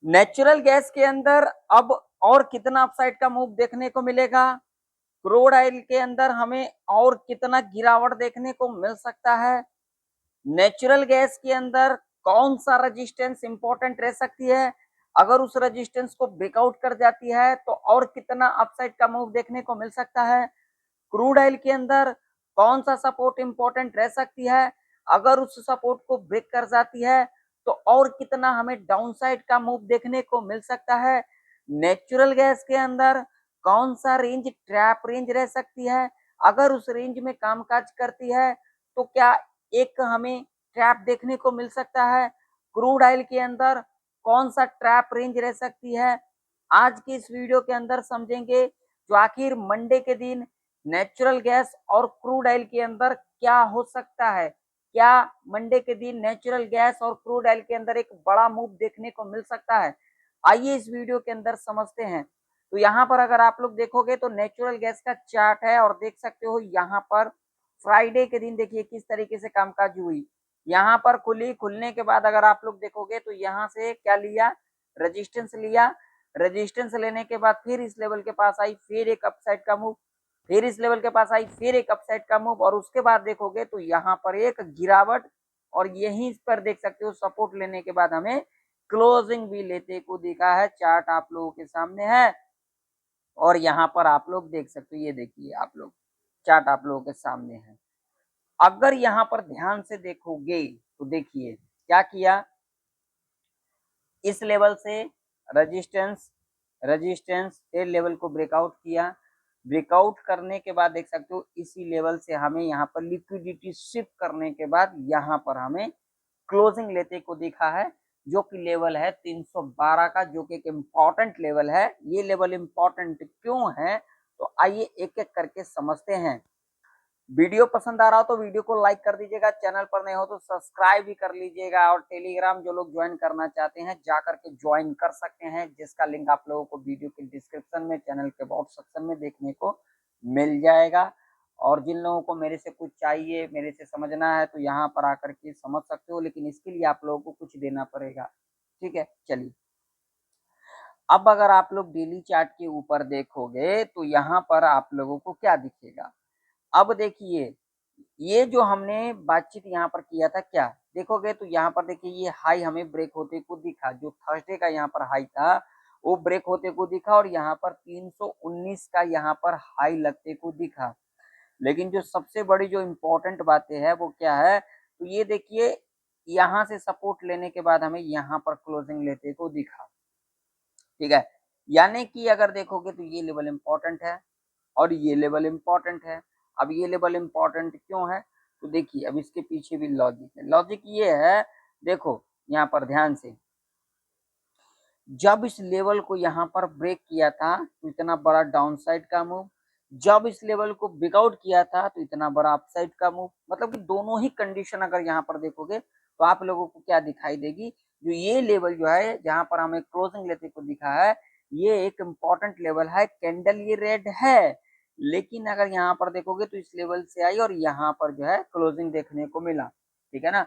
Natural gas के अंदर अब और कितना अपसाइड का मूव देखने को मिलेगा? क्रूड ऑयल के अंदर हमें और कितना गिरावट देखने को मिल सकता है? नेचुरल गैस के अंदर कौन सा रेजिस्टेंस इंपॉर्टेंट रह सकती है? अगर उस रेजिस्टेंस को ब्रेकआउट कर जाती है तो और कितना अपसाइड का मूव देखने को मिल सकता है? क्रूड ऑयल के अंदर कौन सा सपोर्ट इंपॉर्टेंट रह सकती है? अगर उस सपोर्ट को ब्रेक कर जाती है तो और कितना हमें डाउनसाइड का मूव देखने को मिल सकता है? नेचुरल गैस के अंदर कौन सा रेंज ट्रैप रेंज रह सकती है? अगर उस रेंज में कामकाज करती है तो क्या एक हमें ट्रैप देखने को मिल सकता है? क्रूड ऑयल के अंदर कौन सा ट्रैप रेंज रह सकती है? आज की इस वीडियो के अंदर समझेंगे जो आखिर मंडे के दिन नेचुरल गैस और क्रूड ऑयल के अंदर क्या हो सकता है। क्या मंडे के दिन नेचुरल गैस और क्रूड ऑयल के अंदर एक बड़ा मूव देखने को मिल सकता है? आइए इस वीडियो के अंदर समझते हैं। तो यहाँ पर अगर आप लोग देखोगे तो नेचुरल गैस का चार्ट है और देख सकते हो यहाँ पर फ्राइडे के दिन देखिए किस तरीके से कामकाज हुई। यहाँ पर खुलने के बाद अगर आप लोग देखोगे तो यहाँ से क्या लिया, रेजिस्टेंस लिया। रेजिस्टेंस लेने के बाद फिर इस लेवल के पास आई, फिर एक अपसाइड का मूव, फिर इस लेवल के पास आई, फिर एक अपसाइड का मूव और उसके बाद देखोगे तो यहाँ पर एक गिरावट और यहीं पर देख सकते हो सपोर्ट लेने के बाद हमें क्लोजिंग भी लेते को दिखा है। चार्ट आप लोगों के सामने है और यहाँ पर आप लोग देख सकते हो, ये देखिए आप लोग चार्ट आप लोगों के सामने है। अगर यहाँ पर ध्यान से देखोगे तो देखिए क्या किया, इस लेवल से रेजिस्टेंस रेजिस्टेंस ए लेवल को ब्रेकआउट किया। ब्रेकआउट करने के बाद देख सकते हो इसी लेवल से हमें यहाँ पर लिक्विडिटी शिफ्ट करने के बाद यहाँ पर हमें क्लोजिंग लेते को दिखा है, जो कि लेवल है 312 का, जो कि एक इम्पॉर्टेंट लेवल है। ये लेवल इम्पॉर्टेंट क्यों है तो आइए एक एक करके समझते हैं। वीडियो पसंद आ रहा हो तो वीडियो को लाइक कर दीजिएगा, चैनल पर नए हो तो सब्सक्राइब भी कर लीजिएगा और टेलीग्राम जो लोग ज्वाइन करना चाहते हैं जा करके ज्वाइन कर सकते हैं, जिसका लिंक आप लोगों को वीडियो के डिस्क्रिप्शन में चैनल के अबाउट सेक्शन में देखने को मिल जाएगा। और जिन लोगों को मेरे से कुछ चाहिए, मेरे से समझना है तो यहाँ पर आकर के समझ सकते हो, लेकिन इसके लिए आप लोगों को कुछ देना पड़ेगा। ठीक है, चलिए अब अगर आप लोग डेली चार्ट के ऊपर देखोगे तो यहाँ पर आप लोगों को क्या दिखेगा। अब देखिए ये जो हमने बातचीत यहाँ पर किया था, क्या देखोगे तो यहाँ पर देखिए ये हाई हमें ब्रेक होते को दिखा, जो थर्सडे का यहाँ पर हाई था वो ब्रेक होते को दिखा और यहाँ पर 319 का यहाँ पर हाई लगते को दिखा। लेकिन जो सबसे बड़ी जो इम्पोर्टेंट बातें है वो क्या है, तो ये देखिए यहाँ से सपोर्ट लेने के बाद हमें यहाँ पर क्लोजिंग लेते को दिखा। ठीक है, यानी कि अगर देखोगे तो ये लेवल इम्पोर्टेंट है और ये लेवल इम्पोर्टेंट है। अब ये लेवल इम्पोर्टेंट क्यों है तो देखिए अब इसके पीछे भी लॉजिक है। लॉजिक ये है, देखो यहाँ पर ध्यान से, जब इस लेवल को यहाँ पर ब्रेक किया था तो इतना बड़ा डाउनसाइड का मूव, जब इस लेवल को ब्रेकआउट किया था तो इतना बड़ा अपसाइड का मूव। मतलब कि दोनों ही कंडीशन अगर यहाँ पर देखोगे तो आप लोगों को क्या दिखाई देगी, जो ये लेवल जो है जहाँ पर हमें क्लोजिंग लेते को दिखा है ये एक इम्पॉर्टेंट लेवल है। कैंडल ये रेड है, लेकिन अगर यहाँ पर देखोगे तो इस लेवल से आई और यहाँ पर जो है क्लोजिंग देखने को मिला। ठीक है ना,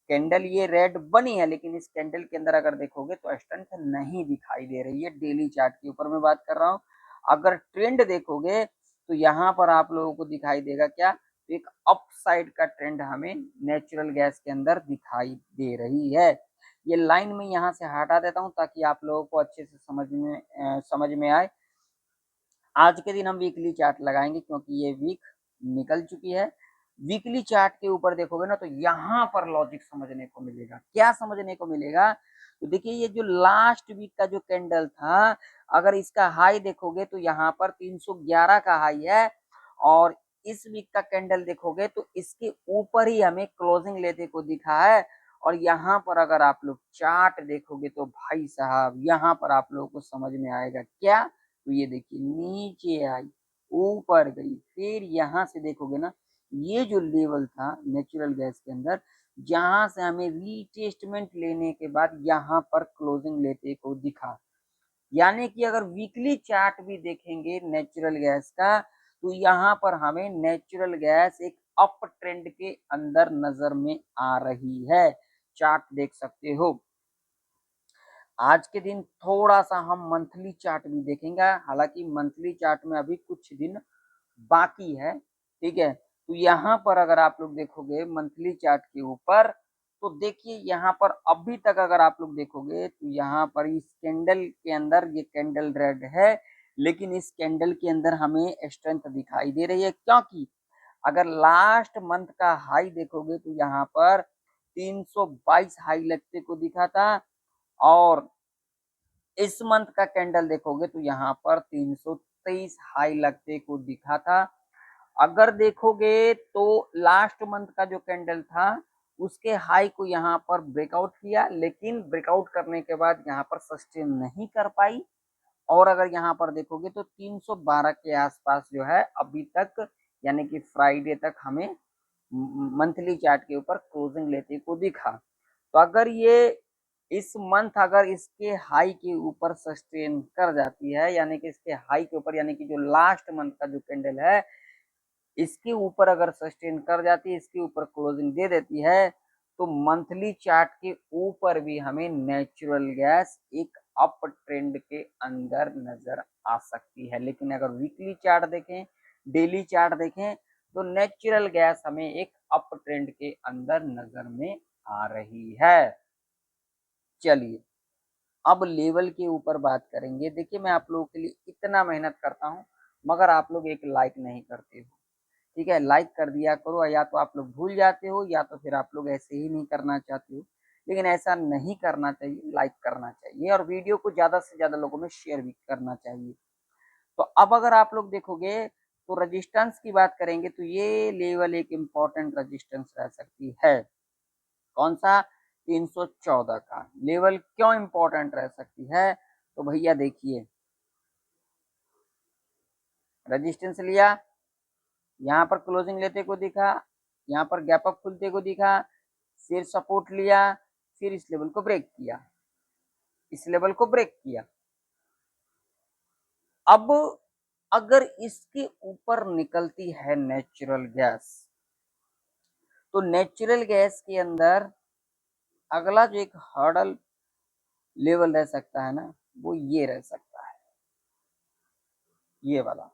कैंडल ये रेड बनी है, लेकिन इस कैंडल के अंदर अगर देखोगे तो स्ट्रेंथ नहीं दिखाई दे रही है। डेली चार्ट के ऊपर मैं बात कर रहा हूँ। अगर ट्रेंड देखोगे तो यहाँ पर आप लोगों को दिखाई देगा क्या, तो एक अपसाइड का ट्रेंड हमें नेचुरल गैस के अंदर दिखाई दे रही है। ये लाइन में यहाँ से हटा देता हूँ ताकि आप लोगों को अच्छे से समझ में आए। आज के दिन हम वीकली चार्ट लगाएंगे क्योंकि ये वीक निकल चुकी है। वीकली चार्ट के ऊपर देखोगे ना तो यहाँ पर लॉजिक समझने को मिलेगा। क्या समझने को मिलेगा, तो देखिए ये जो लास्ट वीक का जो कैंडल था, अगर इसका हाई देखोगे तो यहाँ पर 311 का हाई है और इस वीक का कैंडल देखोगे तो इसके ऊपर ही हमें क्लोजिंग लेते को दिखा है। और यहाँ पर अगर आप लोग चार्ट देखोगे तो भाई साहब यहाँ पर आप लोगों को समझ में आएगा क्या, तो ये देखिए नीचे आई, ऊपर गई, फिर यहाँ से देखोगे ना ये जो लेवल था नेचुरल गैस के अंदर, जहां से हमें रीटेस्टमेंट लेने के बाद यहाँ पर क्लोजिंग लेते को दिखा। यानी कि अगर वीकली चार्ट भी देखेंगे नेचुरल गैस का तो यहाँ पर हमें नेचुरल गैस एक अप ट्रेंड के अंदर नजर में आ रही है। चार्ट देख सकते हो। आज के दिन थोड़ा सा हम मंथली चार्ट भी देखेंगे, हालांकि मंथली चार्ट में अभी कुछ दिन बाकी है, ठीक है। तो यहाँ पर अगर आप लोग देखोगे मंथली चार्ट के ऊपर, तो देखिए यहाँ पर अभी तक अगर आप लोग देखोगे तो यहाँ पर इस कैंडल के अंदर ये कैंडल रेड है, लेकिन इस कैंडल के अंदर हमें स्ट्रेंथ दिखाई दे रही है, क्योंकि अगर लास्ट मंथ का हाई देखोगे तो यहाँ पर 322 हाई लगते को दिखा था, और इस मंथ का कैंडल देखोगे तो यहाँ पर 323 हाई लगते को दिखा था। अगर देखोगे तो लास्ट मंथ का जो कैंडल था उसके हाई को यहाँ पर ब्रेकआउट किया, लेकिन ब्रेकआउट करने के बाद यहाँ पर सस्टेन नहीं कर पाई, और अगर यहाँ पर देखोगे तो 312 के आसपास जो है अभी तक, यानी कि फ्राइडे तक हमें मंथली चार्ट के ऊपर क्लोजिंग लेते को दिखा। तो अगर ये इस मंथ अगर इसके हाई के ऊपर सस्टेन कर जाती है, यानी कि इसके हाई के ऊपर, यानी कि जो लास्ट मंथ का जो कैंडल है इसके ऊपर अगर सस्टेन कर जाती है, इसके ऊपर क्लोजिंग दे देती है, तो मंथली चार्ट के ऊपर भी हमें नेचुरल गैस एक अप ट्रेंड के अंदर नजर आ सकती है। लेकिन अगर वीकली चार्ट देखें, डेली चार्ट देखें, तो नेचुरल गैस हमें एक अप ट्रेंड के अंदर नजर में आ रही है। चलिए अब लेवल के ऊपर बात करेंगे। देखिए मैं आप लोगों के लिए इतना मेहनत करता हूँ, मगर आप लोग एक लाइक नहीं करते हो, ठीक है। लाइक कर दिया करो, या तो आप लोग भूल जाते हो या तो फिर आप लोग ऐसे ही नहीं करना चाहते हो, लेकिन ऐसा नहीं करना चाहिए, लाइक करना चाहिए और वीडियो को ज्यादा से ज्यादा लोगों में शेयर भी करना चाहिए। तो अब अगर आप लोग देखोगे तो रजिस्टेंस की बात करेंगे तो ये लेवल एक इम्पॉर्टेंट रजिस्टेंस रह सकती है। कौन सा? 314 का लेवल क्यों इम्पोर्टेंट रह सकती है? तो भैया देखिए, रेजिस्टेंस लिया, यहाँ पर क्लोजिंग लेते को दिखा, यहाँ पर गैप अप खुलते को दिखा, फिर सपोर्ट लिया, फिर इस लेवल को ब्रेक किया, इस लेवल को ब्रेक किया। अब अगर इसके ऊपर निकलती है नेचुरल गैस, तो नेचुरल गैस के अंदर अगला जो एक हर्डल लेवल रह सकता है ना, वो ये रह सकता है, ये वाला।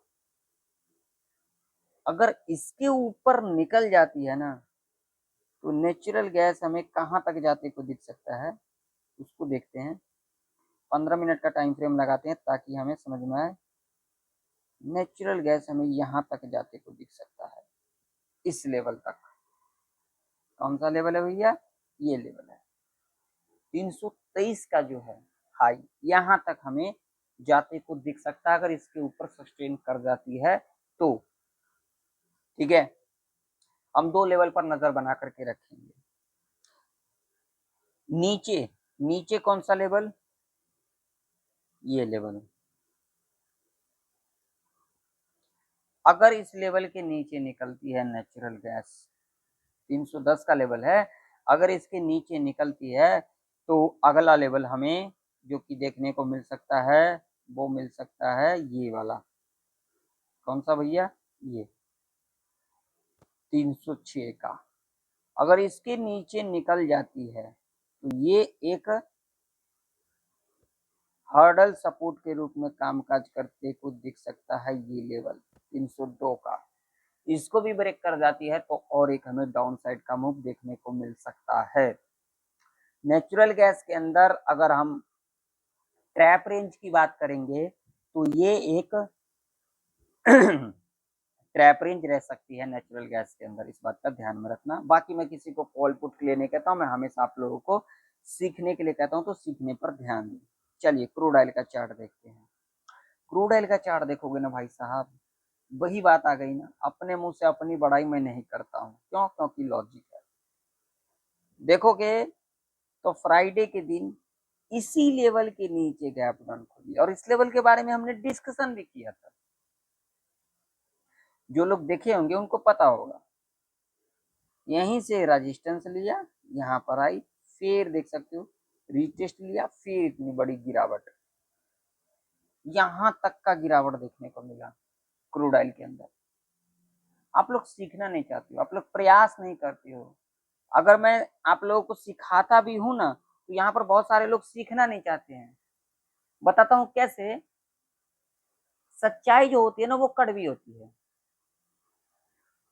अगर इसके ऊपर निकल जाती है ना, तो नेचुरल गैस हमें कहाँ तक जाते को दिख सकता है, उसको देखते हैं। 15 मिनट का टाइम फ्रेम लगाते हैं ताकि हमें समझ में आए। नेचुरल गैस हमें यहाँ तक जाते को दिख सकता है, इस लेवल तक। कौन सा लेवल है भैया? ये लेवल है 323 का जो है हाई, यहाँ तक हमें जाते को दिख सकता है अगर इसके ऊपर सस्टेन कर जाती है तो, ठीक है। हम दो लेवल पर नजर बना करके रखेंगे। नीचे, नीचे कौन सा लेवल? ये लेवल। अगर इस लेवल के नीचे निकलती है नेचुरल गैस, 310 का लेवल है, अगर इसके नीचे निकलती है तो अगला लेवल हमें जो कि देखने को मिल सकता है वो मिल सकता है ये वाला। कौन सा भैया? ये 306 का। अगर इसके नीचे निकल जाती है तो ये एक हर्डल सपोर्ट के रूप में कामकाज करते को दिख सकता है, ये लेवल 302 का। इसको भी ब्रेक कर जाती है तो और एक हमें डाउन साइड का मूव देखने को मिल सकता है। नेचुरल गैस के अंदर अगर हम ट्रैप रेंज की बात करेंगे तो ये एक ट्रैप रेंज रह सकती है नेचुरल गैस के अंदर, इस बात का ध्यान में रखना। बाकी मैं किसी को कॉल पुट के लिए नहीं कहता हूँ, मैं हमेशा आप लोगों को सीखने के लिए कहता हूँ, तो सीखने पर ध्यान दें। चलिए क्रूड ऑयल का चार्ट देखते हैं। क्रूड ऑयल का चार्ट देखोगे ना भाई साहब, वही बात आ गई ना, अपने मुंह से अपनी बड़ाई मैं नहीं करता हूँ, क्यों? क्योंकि लॉजिक है। देखोगे तो फ्राइडे के दिन इसी लेवल के नीचे गैप डाउन खुली, और इस लेवल के बारे में हमने डिस्कशन भी किया था, जो लोग देखे होंगे उनको पता होगा। यहीं से रेजिस्टेंस लिया, यहाँ पर आई, फिर देख सकते हो रीटेस्ट लिया, फिर इतनी बड़ी गिरावट, यहाँ तक का गिरावट देखने को मिला क्रूड ऑयल के अंदर। आप लोग सीखना नहीं चाहते हो, आप लोग प्रयास नहीं करते हो। अगर मैं आप लोगों को सिखाता भी हूं ना, तो यहाँ पर बहुत सारे लोग सीखना नहीं चाहते हैं। बताता हूँ कैसे। सच्चाई जो होती है ना वो कड़वी होती है,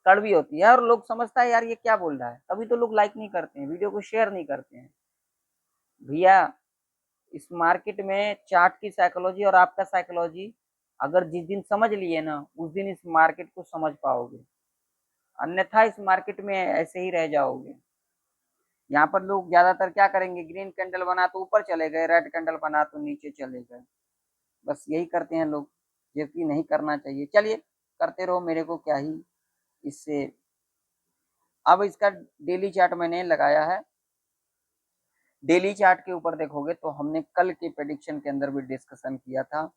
कड़वी होती है, और लोग समझता है यार ये क्या बोल रहा है, तभी तो लोग लाइक नहीं करते हैं, वीडियो को शेयर नहीं करते हैं। भैया इस मार्केट में चार्ट की साइकोलॉजी और आपका साइकोलॉजी अगर जिस दिन समझ लिए ना, उस दिन इस मार्केट को समझ पाओगे, अन्यथा इस मार्केट में ऐसे ही रह जाओगे। यहाँ पर लोग ज्यादातर क्या करेंगे, ग्रीन कैंडल बना तो ऊपर चले गए, रेड कैंडल बना तो नीचे चले गए, बस यही करते हैं लोग, जबकि नहीं करना चाहिए। चलिए करते रहो, मेरे को क्या ही इससे। अब इसका डेली चार्ट मैंने लगाया है। डेली चार्ट के ऊपर देखोगे तो हमने कल के प्रेडिक्शन के अंदर भी डिस्कशन किया था।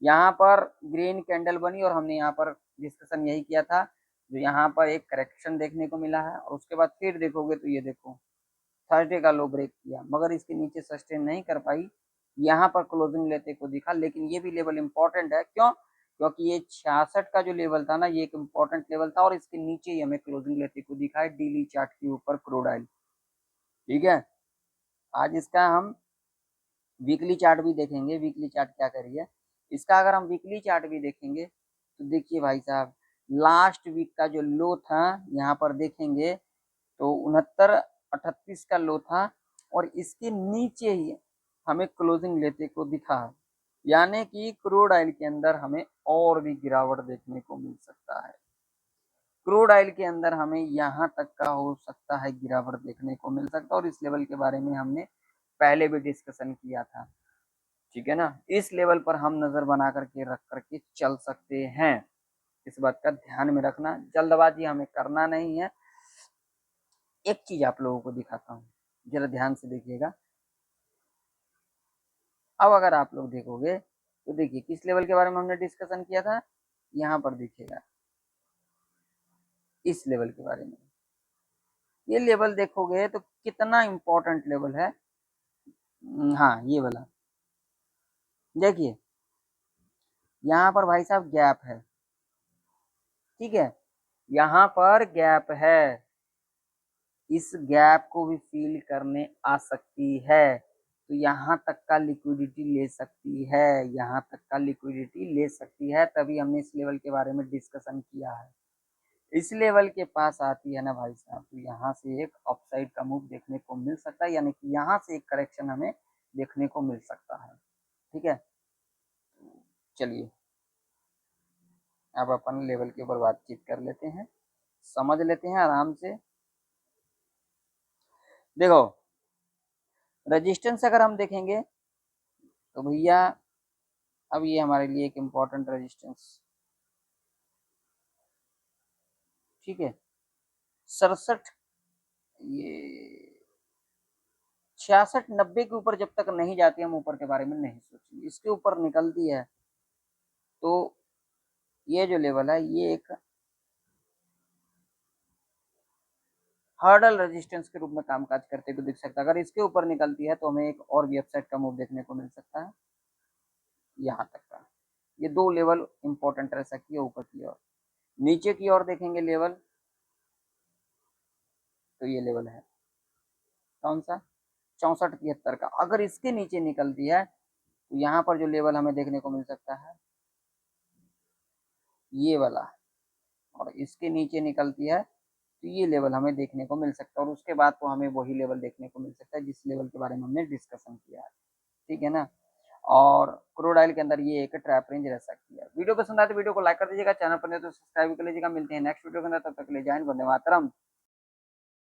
यहाँ पर ग्रीन कैंडल बनी और हमने यहाँ पर डिस्कशन यही किया था, जो यहाँ पर एक करेक्शन देखने को मिला है, और उसके बाद फिर देखोगे तो ये देखो थर्सडे का लो ब्रेक किया, मगर इसके नीचे सस्टेन नहीं कर पाई, यहाँ पर क्लोजिंग लेते को दिखा। लेकिन ये भी लेवल इंपॉर्टेंट है, क्यों? क्योंकि ये 66 का जो लेवल था ना, ये एक इम्पोर्टेंट लेवल था, और इसके नीचे ही हमें क्लोजिंग लेते को दिखा है डेली चार्ट के ऊपर क्रूड ऑयल। ठीक है, आज इसका हम वीकली चार्ट भी देखेंगे, वीकली चार्ट क्या करी है इसका। अगर हम वीकली चार्ट भी देखेंगे तो देखिए भाई साहब, लास्ट वीक का जो लो था यहाँ पर देखेंगे तो 69.38 का लो था, और इसके नीचे ही हमें क्लोजिंग लेते को दिखा है, यानी कि क्रूड ऑयल के अंदर हमें और भी गिरावट देखने को मिल सकता है। क्रूड ऑयल के अंदर हमें यहाँ तक का हो सकता है गिरावट देखने को मिल सकता है, और इस लेवल के बारे में हमने पहले भी डिस्कशन किया था। ठीक है ना, इस लेवल पर हम नजर बना करके रख करके चल सकते हैं, इस बात का ध्यान में रखना, जल्दबाजी हमें करना नहीं है। एक चीज आप लोगों को दिखाता हूँ, जरा ध्यान से देखिएगा। अब अगर आप लोग देखोगे तो देखिए किस लेवल के बारे में हमने डिस्कशन किया था, यहाँ पर देखिएगा इस लेवल के बारे में। ये लेवल देखोगे तो कितना इंपॉर्टेंट लेवल है। हाँ ये वाला देखिए, यहाँ पर भाई साहब गैप है। ठीक है, यहाँ पर गैप है, इस गैप को भी फील करने आ सकती है, तो यहाँ तक का लिक्विडिटी ले सकती है, यहाँ तक का लिक्विडिटी ले सकती है, तभी हमने इस लेवल के बारे में डिस्कशन किया है। इस लेवल के पास आती है ना भाई साहब, तो यहाँ से एक अपसाइड का मूव देखने को मिल सकता है, यानी कि यहाँ से एक करेक्शन हमें देखने को मिल सकता है। ठीक है, चलिए अब अपन लेवल के ऊपर बातचीत कर लेते हैं, समझ लेते हैं आराम से। देखो रेजिस्टेंस अगर हम देखेंगे तो भैया अब ये हमारे लिए एक इम्पोर्टेंट रेजिस्टेंस, ठीक है 67, ये 66-90 के ऊपर जब तक नहीं जाती हम ऊपर के बारे में नहीं सोचेंगे, इसके ऊपर निकलती है तो ये जो लेवल है ये एक हर्डल रेजिस्टेंस के रूप में कामकाज करते हुए दिख सकता है। अगर इसके ऊपर निकलती है तो हमें एक और भी अपसाइड का मूव देखने को मिल सकता है, यहाँ तक का। ये दो लेवल इंपॉर्टेंट रह सकती है ऊपर की ओर। नीचे की ओर देखेंगे लेवल, तो ये लेवल है कौन सा, 64-73 का। अगर इसके नीचे निकलती है तो यहाँ पर जो लेवल हमें देखने को मिल सकता है ये वाला, और इसके नीचे निकलती है तो ये लेवल हमें देखने को मिल सकता है, और उसके बाद तो हमें वही लेवल देखने को मिल सकता है जिस लेवल के बारे में हमने डिस्कशन किया है। ठीक है ना, और क्रूड ऑयल के अंदर ये एक ट्रैप रेंज रह सकती है। वीडियो पसंद आए तो वीडियो को लाइक कर दीजिएगा, चैनल पर नहीं तो सब्सक्राइब कर लीजिएगा। मिलते हैं नेक्स्ट वीडियो के अंदर, तब तक के लिए जय हिंद, वंदे मातरम।